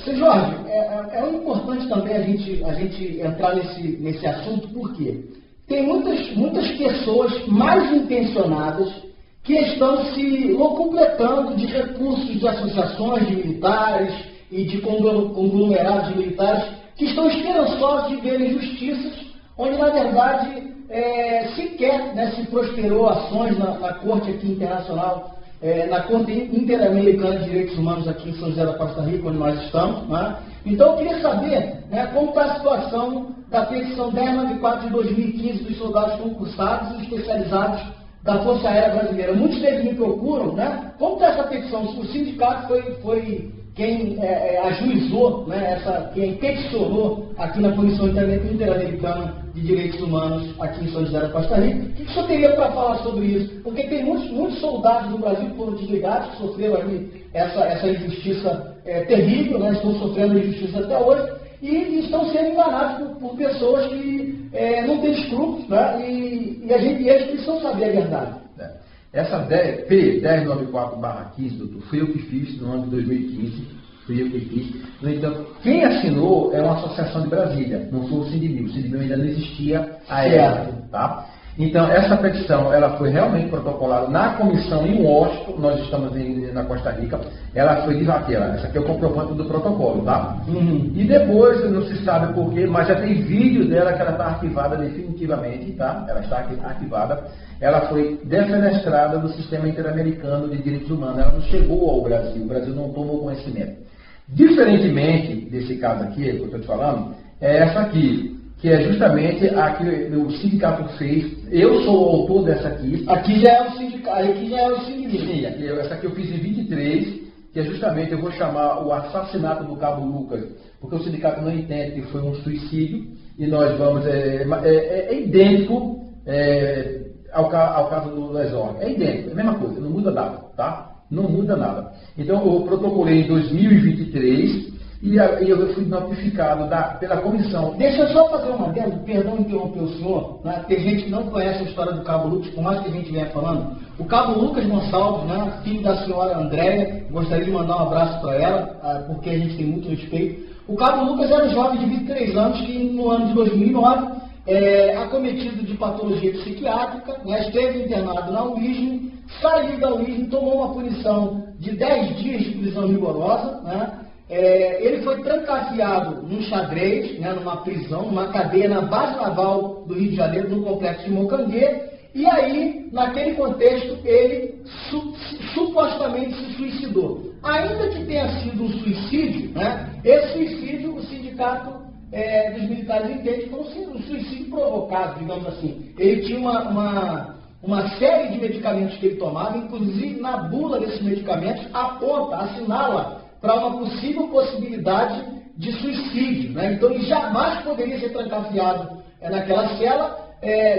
Seu Jorge, é importante também a gente entrar nesse assunto, porque tem muitas pessoas mais intencionadas que estão se locupletando de recursos de associações de militares e de conglomerados de militares que estão esperançosos de ver injustiças, onde, na verdade, sequer se prosperou ações na Corte aqui internacional, na Corte Interamericana de Direitos Humanos aqui em São José da Costa Rica, onde nós estamos. Né? Então, eu queria saber como está a situação da petição 1094 de 2015 dos soldados concursados e especializados da Força Aérea Brasileira. Muitos deles me procuram, como está essa petição? O sindicato foi quem ajuizou, quem peticionou aqui na Comissão Interamericana de Direitos Humanos aqui em São José da Costa Rica. O que o senhor teria para falar sobre isso? Porque tem muitos soldados do Brasil que foram desligados, que sofreram ali essa injustiça terrível, estão sofrendo injustiça até hoje, e estão sendo enganados por pessoas que não têm escrúpulos, e eles precisam saber a verdade. Essa P1094/15, doutor, fui eu que fiz no ano de 2015, fui eu que fiz. No entanto, quem assinou é uma associação de Brasília, não foi o Sindimil. O Sindimil ainda não existia à época, tá? Então, essa petição, ela foi realmente protocolada na comissão em Washington, nós estamos na Costa Rica, ela foi debatida. Essa aqui é o comprovante do protocolo, tá? E depois, não se sabe porquê, mas já tem vídeo dela que ela está arquivada definitivamente, tá? Ela está arquivada. Ela foi defenestrada do Sistema Interamericano de Direitos Humanos. Ela não chegou ao Brasil, o Brasil não tomou conhecimento. Diferentemente desse caso aqui, que eu estou te falando, é essa aqui, que é justamente a que o sindicato fez. Eu sou o autor dessa aqui. Aqui já é o sindicato, aqui já é o sindicato. Sim, essa aqui eu fiz em 23, que é justamente, eu vou chamar o assassinato do Cabo Lucas, porque o sindicato não entende que foi um suicídio, e nós vamos, é idêntico ao caso do Lesor. É idêntico, é a mesma coisa, não muda nada, tá? Não muda nada. Então, eu protocolei em 2023, e eu fui notificado pela comissão. Deixa eu só fazer uma adendo, perdão interromper o senhor. Tem gente que não conhece a história do Cabo Lucas, por mais que a gente venha falando. O Cabo Lucas Gonçalves, filho da senhora Andréia, gostaria de mandar um abraço para ela, porque a gente tem muito respeito. O Cabo Lucas era um jovem de 23 anos que, no ano de 2009, acometido de patologia psiquiátrica, esteve internado na UISM, saiu da UISM, tomou uma punição de 10 dias de prisão rigorosa, ele foi trancafiado num xadrez, numa prisão, numa cadeia na base naval do Rio de Janeiro, no complexo de Mocanguê, e aí, naquele contexto, ele supostamente se suicidou. Ainda que tenha sido um suicídio, esse suicídio, o sindicato dos militares entende como um suicídio provocado, digamos assim. Ele tinha uma série de medicamentos que ele tomava, inclusive na bula desses medicamentos, assinala para uma possível possibilidade de suicídio. Então, ele jamais poderia ser trancafiado naquela cela,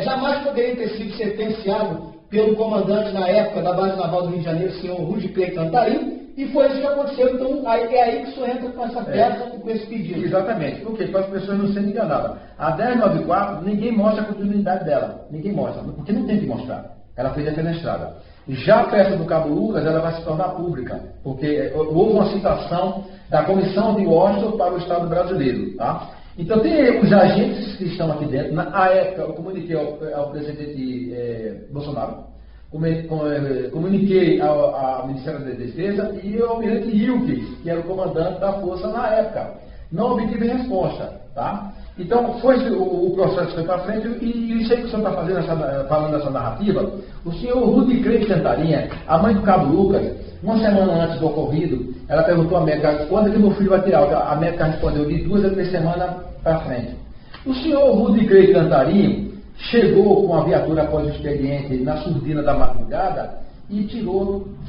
jamais poderia ter sido sentenciado pelo comandante na época da base naval do Rio de Janeiro, o senhor Rudy Clay Cantarim, e foi isso que aconteceu. Então, é aí que isso entra com essa peça e com esse pedido. Exatamente. Por quê? Para as pessoas não serem enganadas. A 1094, ninguém mostra a continuidade dela. Ninguém mostra, porque não tem que mostrar. Ela foi defenestrada. Já a peça do Cabo Lucas, ela vai se tornar pública, porque houve uma citação da Comissão de Washington para o Estado brasileiro, tá? Então, tem os agentes que estão aqui dentro. Na época, eu comuniquei ao presidente Bolsonaro, comuniquei ao Ministério da Defesa e ao almirante Hilke, que era o comandante da força na época. Não obtive resposta, tá? Então, o processo foi para frente, e isso aí que o senhor está falando essa narrativa, o senhor Rudy Clay Cantarinha, a mãe do Cabo Lucas, uma semana antes do ocorrido, ela perguntou à médica, quando é que meu filho vai ter alta? A médica respondeu, de 2 a 3 semanas para frente. O senhor Rudy Clay Cantarinha chegou com a viatura após o expediente na surdina da madrugada e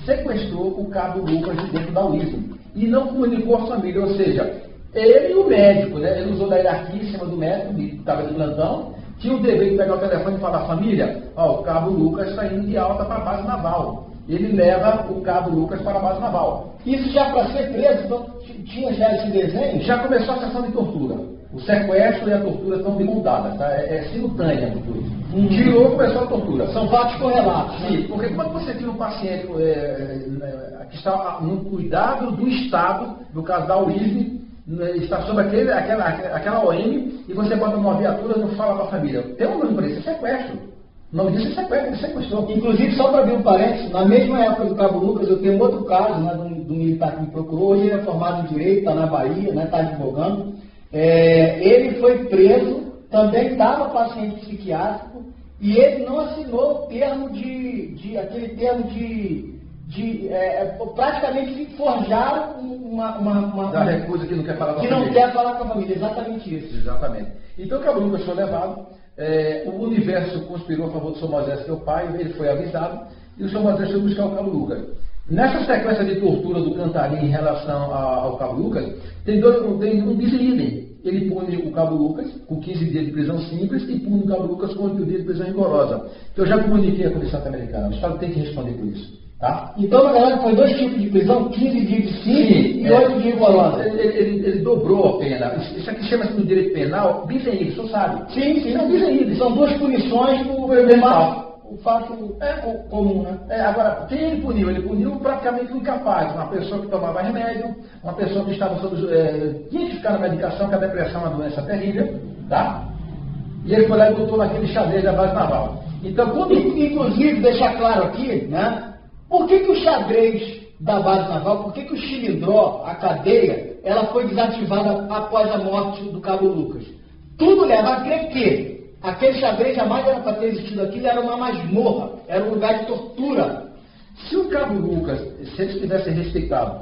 sequestrou o Cabo Lucas de dentro da UISM. E não comunicou à família, ou seja, ele e o médico, ele usou da hierarquia em cima do médico, que estava de plantão, tinha o dever de pegar o telefone e falar, família, o Cabo Lucas está indo de alta para a base naval. Ele leva o Cabo Lucas para a base naval. Isso já para ser preso, então tinha já esse desenho? Já começou a sessão de tortura. O sequestro e a tortura estão de mão dada, tá? É simultânea a tortura. Tirou, começou a tortura. São fatos correlatos. Sim, porque quando você tira um paciente que está no cuidado do Estado, no caso da UISM, está sob aquela OM, e você bota numa viatura e não fala para a família. Tem um nome para isso, é sequestro. O nome disso é sequestro, ele sequestrou. Inclusive, só para abrir um parênteses, na mesma época do Cabo Lucas, eu tenho outro caso, né, do militar que me procurou. Hoje ele é formado em Direito, está na Bahia, né, está advogando. Ele foi preso, também estava paciente psiquiátrico, e ele não assinou o termo aquele termo praticamente forjaram da recusa que não quer falar com a família. Que não quer falar com a família, exatamente isso. Exatamente. Então o Cabo Lucas foi levado, o universo conspirou a favor do Sr. Moisés, que é o pai, ele foi avisado, e o Sr. Moisés foi buscar o Cabo Lucas. Nessa sequência de tortura do Cantarim em relação ao Cabo Lucas, tem um disidem. Ele pune o Cabo Lucas com 15 dias de prisão simples e pune o Cabo Lucas com 8 dias de prisão rigorosa. Eu já comuniquei a Comissão Americana, o Estado tem que responder por isso. Tá? Então, na verdade, foi 2 tipos de prisão, 15 dias de simples e 8 de rigorosa. Ele dobrou a pena. Isso aqui chama-se no direito penal bis in idem, você sabe? Sim. Não, bis in idem. São 2 punições por o fato comum, né? Agora, quem ele puniu? Ele puniu praticamente um incapaz, uma pessoa que tomava remédio, uma pessoa que estava sob tinha que ficar na medicação, que a depressão é uma doença terrível, tá? E ele foi lá e botou naquele xadrez da base naval. Então, inclusive, deixar claro aqui, né? Por que o xadrez da base naval, por que o xilindró, a cadeia, ela foi desativada após a morte do Cabo Lucas? Tudo leva a crer que aquele xadrez jamais era para ter existido aquilo, era uma masmorra, era um lugar de tortura. Se o Cabo Lucas, se eles tivessem respeitado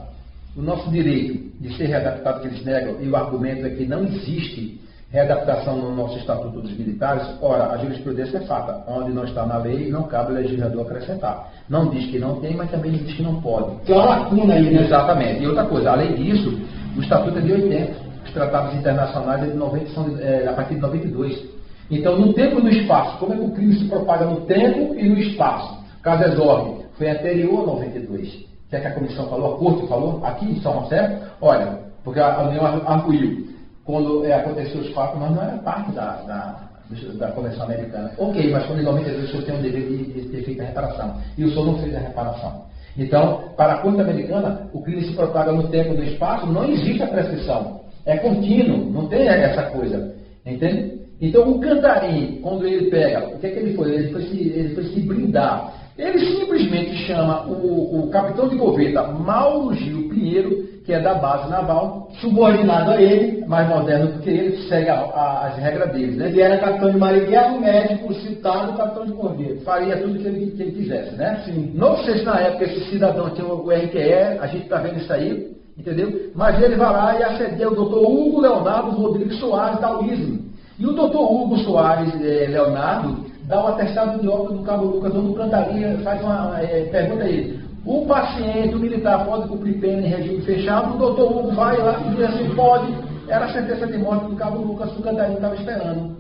o nosso direito de ser readaptado, que eles negam, e o argumento é que não existe readaptação no nosso Estatuto dos Militares, ora, a jurisprudência é fato, onde não está na lei, não cabe o legislador acrescentar. Não diz que não tem, mas também diz que não pode. Tem uma lacuna aí, né? Exatamente. E outra coisa, além disso, o Estatuto é de 80, os tratados internacionais são a partir de 92. Então, no tempo e no espaço, como é que o crime se propaga no tempo e no espaço? O caso Exorgue foi anterior a 92. O que é que a comissão falou? A corte falou? Aqui em São José? Olha, porque a União arguiu. Quando aconteceu os fatos, nós não era parte da Convenção Americana. Ok, mas quando em 92 o senhor tem o dever de ter feito a reparação. E o senhor não fez a reparação. Então, para a Corte Americana, o crime se propaga no tempo e no espaço, não existe a prescrição. É contínuo, não tem essa coisa. Entende? Então, o Cantarim, quando ele pega, o que é que ele foi? Ele foi se blindar. Ele simplesmente chama o capitão de corveta Mauro Gil Pinheiro, que é da base naval, subordinado a ele, mais moderno do que ele, segue as regras dele. Né? Ele era capitão de marinha, o médico citado, capitão de corveta. Faria tudo que ele quisesse, né? Sim. Não sei se na época esse cidadão tinha o RQE, a gente está vendo isso aí, entendeu? Mas ele vai lá e assedia o doutor Hugo Leonardo Rodrigues Soares da UISM. E o doutor Hugo Soares Leonardo dá o atestado de óbito do Cabo Lucas, onde o Cantaria faz uma pergunta a ele. O paciente, o militar, pode cumprir pena em regime fechado? O doutor Hugo vai lá e diz assim, pode. Era a sentença de morte do Cabo Lucas que o Cantarim estava esperando.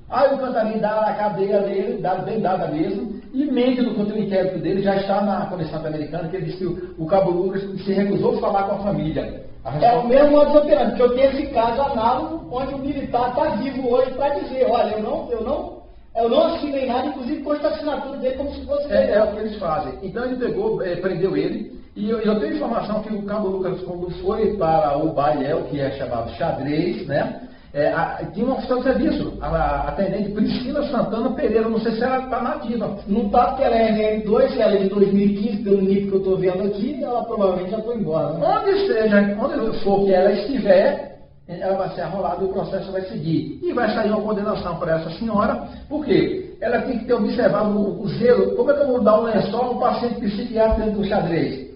Aí o Cantarim dá a cadeia dele, bem dada mesmo, e mente no conteúdo inquérito dele, já está na Comissão Americana, que ele disse que o Cabo Lucas se recusou a falar com a família. É o mesmo modo de operando, porque eu tenho esse caso análogo, onde o militar está vivo hoje para dizer, olha, eu não assinei nada, inclusive consta a assinatura dele como se fosse dele. É o que eles fazem. Então ele pegou, prendeu ele, e eu tenho informação que o Cabo Lucas, quando foi para o Bailel, que é chamado xadrez, né? Tinha uma oficial de serviço, a tenente Priscila Santana Pereira, não sei se ela está nativa. Não está, porque ela é RM2, ela é de 2015, pelo nível que eu estou vendo aqui, ela provavelmente já foi embora. Né? Onde for que ela estiver, ela vai ser arrolada e o processo vai seguir. E vai sair uma condenação para essa senhora, porque ela tem que ter observado o zelo. Como é que eu vou dar um lençol a um paciente psiquiátrico dentro do xadrez?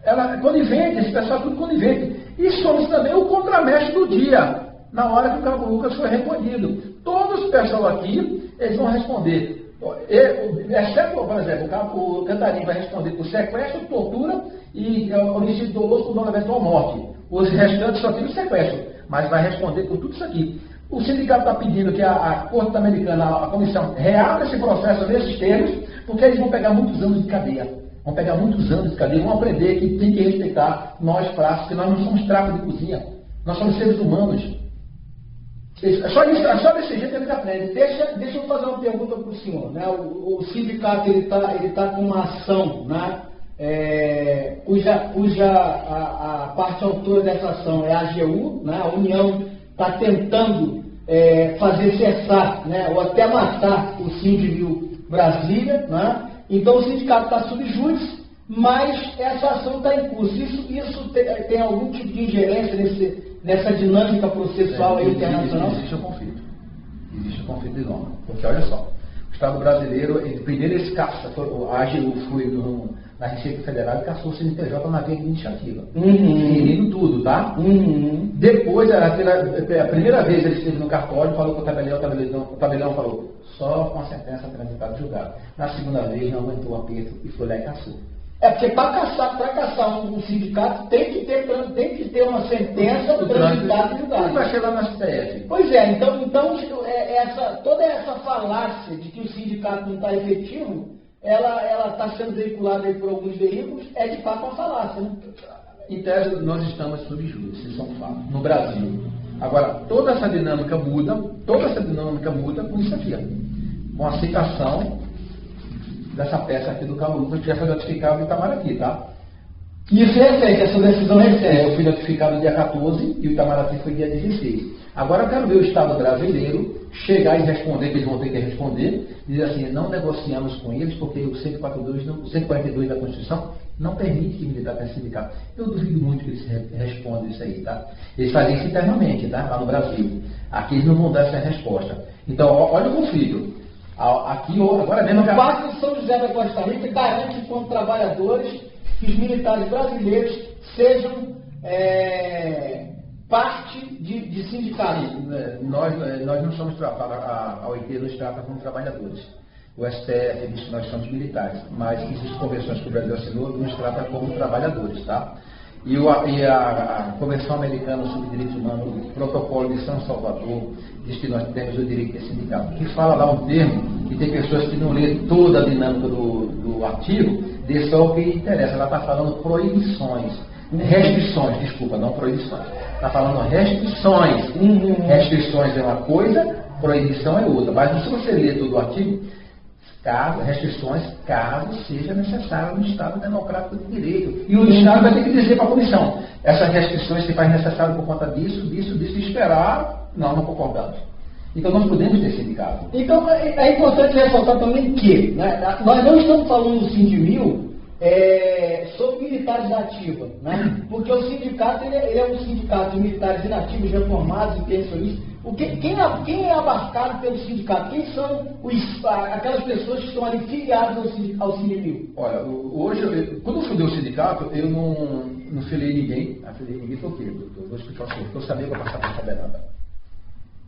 Ela é conivente, esse pessoal é tudo conivente. E somos também o contramestre do dia, na hora que o Cabo Lucas foi recolhido. Todos os pessoal aqui, eles vão responder. Exceto, por exemplo, o Cantarim vai responder por sequestro, tortura e homicídio doloso por não eventual morte. Os restantes só tem o sequestro, mas vai responder por tudo isso aqui. O sindicato está pedindo que a Corte Americana, a comissão, reabra esse processo nesses termos, porque eles vão pegar muitos anos de cadeia. Vão aprender que tem que respeitar nós praças, que nós não somos trapo de cozinha. Nós somos seres humanos. Só desse jeito eles aprendem. Deixa eu fazer uma pergunta para o senhor. Né? O sindicato ele tá com uma ação, né? Cuja a parte autora dessa ação é a AGU, né? A União está tentando fazer cessar, né? Ou até matar o Sindivil Brasília, né? Então o sindicato está sob júdice, mas essa ação está em curso. Isso tem algum tipo de ingerência nessa dinâmica processual internacional? Existe um conflito. Existe um conflito de norma. Porque olha só, o Estado brasileiro, primeiro eles caçam, a AGU foi na Receita Federal e caçou o CNPJ na via administrativa. Ferindo tudo, tá? Depois, a primeira vez ele esteve no cartório, falou com o tabelião falou, só com a sentença transitada julgada. Na segunda vez não aguentou o aperto e foi lá e caçou. Porque para caçar um sindicato tem que ter uma sentença transitada e julgada. Vai chegar na STF. Pois é, então toda essa falácia de que o sindicato não está efetivo, ela está sendo veiculada aí por alguns veículos, é de fato uma falácia, né? Em tese, nós estamos sob júdice, isso é um fato, no Brasil. Agora, toda essa dinâmica muda com isso aqui, com a citação dessa peça aqui do Cabo Lucas, que já foi notificado em Itamaraty, tá? Isso é recente, essa decisão recente. Eu fui notificado no dia 14 e o Itamaraty foi dia 16. Agora eu quero ver o Estado brasileiro chegar e responder, que eles vão ter que responder, dizer assim, não negociamos com eles porque o 142 da Constituição não permite que militar tenha sindicato. Eu duvido muito que eles respondam isso aí, tá? Eles fazem isso internamente, tá? Lá no Brasil. Aqui eles não vão dar essa resposta. Então, olha o conflito. Aqui, agora mesmo... O Pacto de São José da Costa Rica garante, como trabalhadores, que os militares brasileiros sejam parte de sindicato. Nós não somos tratados, a OIT nos trata como trabalhadores. O STF diz que nós somos militares, mas existem convenções que o Brasil assinou que nos trata como trabalhadores, tá? E a Convenção Americana sobre Direitos Humanos, o Protocolo de São Salvador, diz que nós temos o direito de sindicato. Que fala lá um termo, que tem pessoas que não lêem toda a dinâmica do artigo, de só o que interessa. Ela está falando proibições. Restrições, desculpa, não proibições. Está falando restrições. Restrições é uma coisa, proibição é outra. Mas se você ler todo o artigo, restrições, caso seja necessário no Estado Democrático de Direito. E o Estado vai ter que dizer para a comissão, essas restrições se faz necessário por conta disso, esperar, não concordamos. Então nós podemos ter sindicato. Então é importante ressaltar também que, né, nós não estamos falando do Sindimil sobre militares ativos, né? Porque o sindicato ele é um sindicato de militares inativos, reformados e pensionistas. Quem é abarcado pelo sindicato? Quem são aquelas pessoas que estão ali filiadas ao Sindimil? Olha, hoje, quando eu fundei o sindicato, eu não filiei ninguém. Afiliei ninguém por quê? Eu vou explicar assim, porque eu sabia que eu passava por tabelada.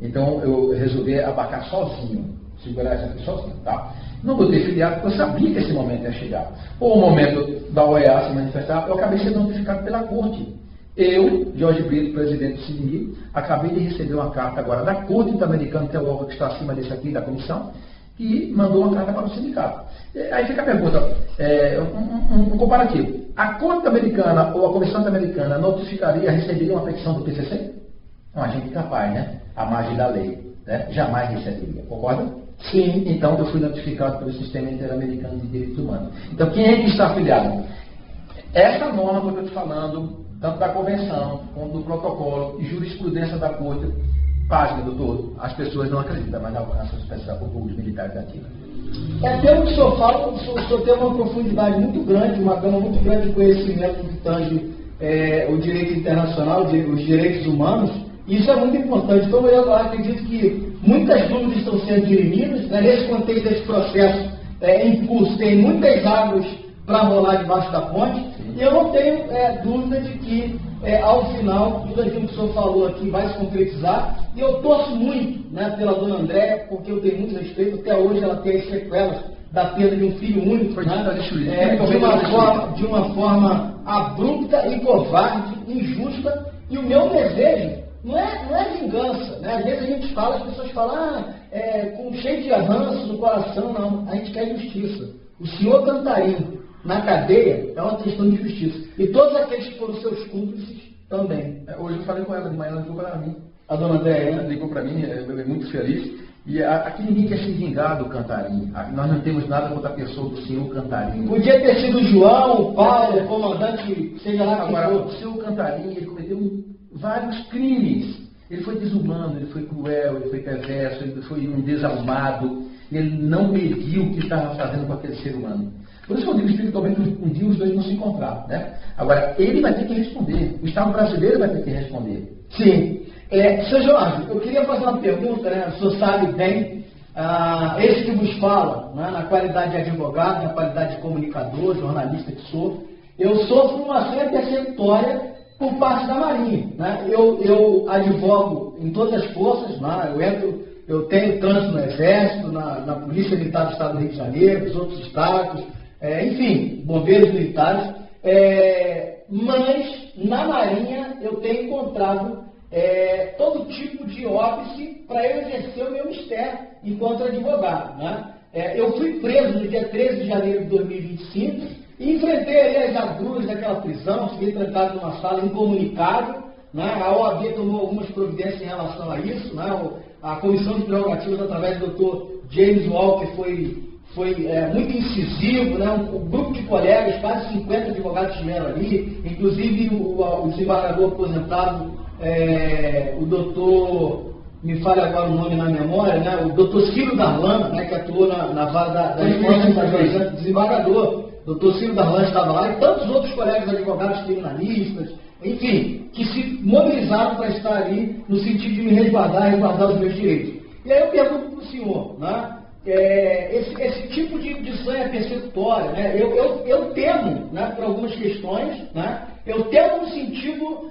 Então eu resolvi abarcar sozinho, segurar essa aqui sozinho, tá? Não botei filiado porque eu sabia que esse momento ia chegar. Ou o momento da OEA se manifestar, eu acabei sendo notificado pela Corte. Eu, Jorge Brito, presidente do Sindimil, acabei de receber uma carta agora da Corte Interamericana, que é o órgão que está acima desse aqui, da comissão, que mandou uma carta para o sindicato. Aí fica a pergunta, um comparativo. A Corte Interamericana ou a Comissão Interamericana receberia uma petição do PCC? Um agente capaz, né? À margem da lei, né? Jamais receberia, concorda? Sim. Então eu fui notificado pelo Sistema Interamericano de Direitos Humanos. Então quem é que está afiliado? Essa norma que eu estou te falando, tanto da convenção, quanto do protocolo e jurisprudência da Corte, página, doutor, as pessoas não acreditam, mas alcançam os militares ativos. Pelo que o senhor fala, o senhor tem uma profundidade muito grande, uma gama muito grande de conhecimento que tange o direito internacional, os direitos humanos. Isso é muito importante. Então eu acredito que muitas dúvidas estão sendo dirimidas, né? Nesse contexto desse processo em curso, tem muitas águas para rolar debaixo da ponte. E eu não tenho dúvida de que, ao final, tudo aquilo que o senhor falou aqui vai se concretizar. E eu torço muito, né, pela dona Andréia, porque eu tenho muito respeito. Até hoje ela tem as sequelas da perda de um filho único, né, de uma forma abrupta e covarde, injusta. E o meu desejo não é vingança. Né? Às vezes a gente fala, as pessoas falam, com cheio de ranço no coração. Não, a gente quer justiça. O senhor Cantarino na cadeia é uma questão de justiça. E todos aqueles que foram seus cúmplices também. Hoje eu falei com ela de manhã, ela ligou para mim. A dona Andréia, Ela ligou para mim, é muito feliz. E aqui ninguém quer se vingar do Cantarim. Nós não temos nada contra a pessoa do senhor Cantarim. Podia ter sido o João, o Paulo, o comandante, seja lá quem Agora, for. o senhor Cantarim, ele cometeu vários crimes. Ele foi desumano, ele foi cruel, ele foi perverso, ele foi um desalmado. Ele não mediu o que estava fazendo com aquele ser humano. Por isso que eu digo espiritualmente, um dia os dois vão se encontrar, né? Agora, ele vai ter que responder. O Estado brasileiro vai ter que responder. Sim. Seu Jorge, eu queria fazer uma pergunta, né? O senhor sabe bem, esse que vos fala, né? Na qualidade de advogado, na qualidade de comunicador, jornalista que sou, eu sofro uma série persecutória por parte da Marinha, né? Eu advogo em todas as forças, né? Eu tenho trânsito no Exército, na Polícia Militar do Estado do Rio de Janeiro, dos outros estados, enfim, bombeiros militares, mas na Marinha eu tenho encontrado todo tipo de óbice para eu exercer o meu mistério enquanto advogado, né? Eu fui preso no dia 13 de janeiro de 2025 e enfrentei ali as agruras daquela prisão, fiquei trancado numa sala incomunicável, né? A OAB tomou algumas providências em relação a isso, né? A Comissão de Prerrogativas, através do Dr. James Walker, foi muito incisivo, né? Um grupo de colegas, quase 50 advogados estiveram ali, inclusive o desembargador aposentado, o doutor, me fale agora o nome na memória, né? O doutor Ciro Darlan, né? Que atuou na vara da infância, desembargador, doutor Ciro Darlan estava lá, e tantos outros colegas advogados criminalistas, enfim, que se mobilizaram para estar ali no sentido de me resguardar os meus direitos. E aí eu pergunto para o senhor, né? Esse tipo de sanha persecutória, né? Eu temo, né, por algumas questões, né? Eu temo no sentido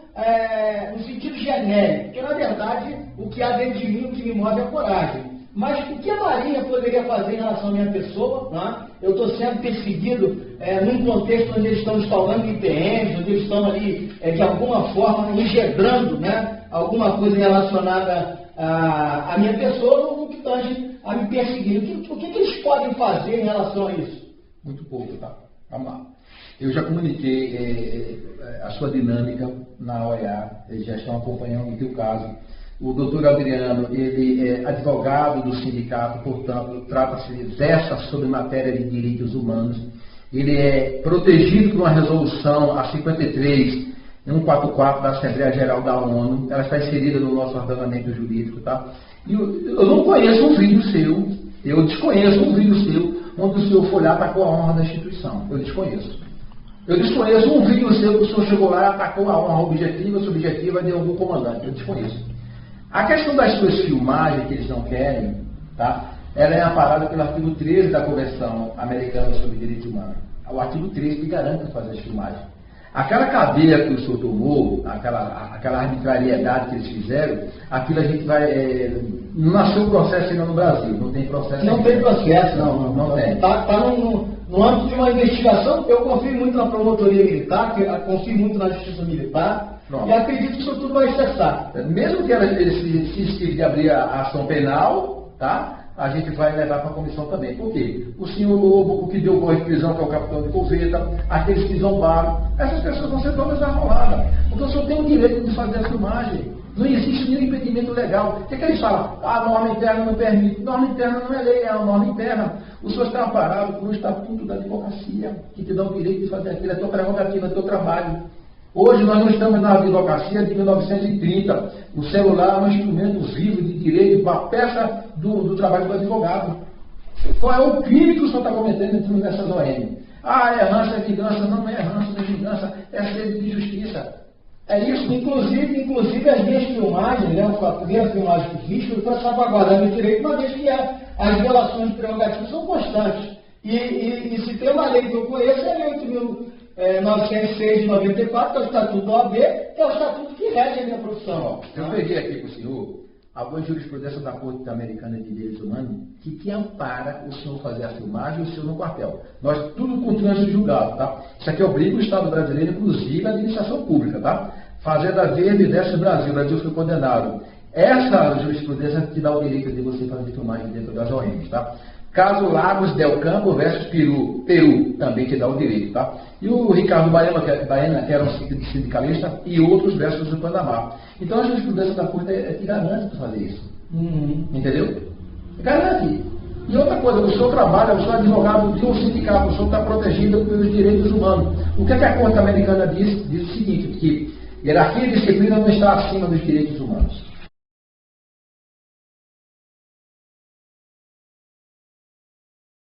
genérico, porque na verdade o que há dentro de mim, o que me move é a coragem. Mas o que a Marinha poderia fazer em relação à minha pessoa, né? Eu estou sendo perseguido num contexto onde eles estão instalando IPMs, onde eles estão ali, de alguma forma, engendrando, né, alguma coisa relacionada à minha pessoa, no que tange a me perseguir. O que eles podem fazer em relação a isso? Muito pouco, tá? Vamos lá. Eu já comuniquei a sua dinâmica na OEA, eles já estão acompanhando o teu caso. O doutor Adriano, ele é advogado do sindicato, portanto, versa sobre matéria de direitos humanos. Ele é protegido por uma resolução, a 53, 144 da Assembleia Geral da ONU. Ela está inserida no nosso ordenamento jurídico, tá? E eu não conheço um vídeo seu, eu desconheço um vídeo seu, onde o senhor foi lá e atacou a honra da instituição. Eu desconheço. Eu desconheço um vídeo seu que o senhor chegou lá e atacou a honra objetiva, subjetiva de algum comandante. Eu desconheço. A questão das suas filmagens que eles não querem, tá? Ela é amparada pelo artigo 13 da Convenção Americana sobre Direitos Humanos. O artigo 13 que garante fazer as filmagens. Aquela cadeia que o senhor tomou, aquela arbitrariedade que eles fizeram, aquilo a gente vai... não nasceu o processo ainda no Brasil, não tem processo. Não tem processo, não tem. Está no âmbito de uma investigação. Eu confio muito na promotoria militar, confio muito na justiça militar. Pronto. E acredito que isso tudo vai cessar. Mesmo que eles se inscrevam de abrir a ação penal, tá? A gente vai levar para a comissão também. Por quê? O senhor Lobo, o que deu corre de prisão, que é o capitão de Coveta, aqueles que zombaram, essas pessoas vão ser todas arroladas. Porque o senhor tem o direito de fazer a filmagem. Não existe nenhum impedimento legal. O que eles falam? A norma interna não permite. Norma interna não é lei, é uma norma interna. O senhor está amparado por um estatuto da advocacia, que te dá o direito de fazer aquilo, é tua prerrogativa, é teu trabalho. Hoje nós não estamos na advocacia de 1930. O celular é um instrumento vivo de direito, uma peça do trabalho do advogado. Qual é o crime que o senhor está cometendo dentro dessas OM? É rança, é vingança. Não é rança, não é vingança, é sede de justiça. É isso, inclusive as minhas filmagens, né, a primeira filmagem que fiz foi para salvaguardar meu direito, uma vez que as violações de prerrogativas são constantes. E se tem uma lei que eu conheço, é a Lei 8.906 de 94, que é o Estatuto da OAB, que é o Estatuto que rege a minha profissão. Eu peguei aqui para o senhor alguma jurisprudência da Corte Americana de Direitos Humanos que ampara o senhor fazer a filmagem e o senhor no quartel. Nós, tudo com trânsito julgado, tá? Isso aqui obriga o Estado brasileiro, inclusive a administração pública, tá? Fazenda Verde desce Brasil, o Brasil foi condenado. Essa jurisprudência te dá o direito de você fazer filmagem dentro das OMs, tá? Caso Lagos Del Campo versus Peru, também te dá o direito, tá? E o Ricardo Baena, que era um sindicalista, e outros versus o Panamá. Então a jurisprudência da Corte te garante para fazer isso. Entendeu? Garante. E outra coisa, o senhor trabalha, o senhor é advogado de um sindicato, o senhor está protegido pelos direitos humanos. O que a Corte Americana diz? Diz o seguinte, que hierarquia e disciplina não está acima dos direitos humanos.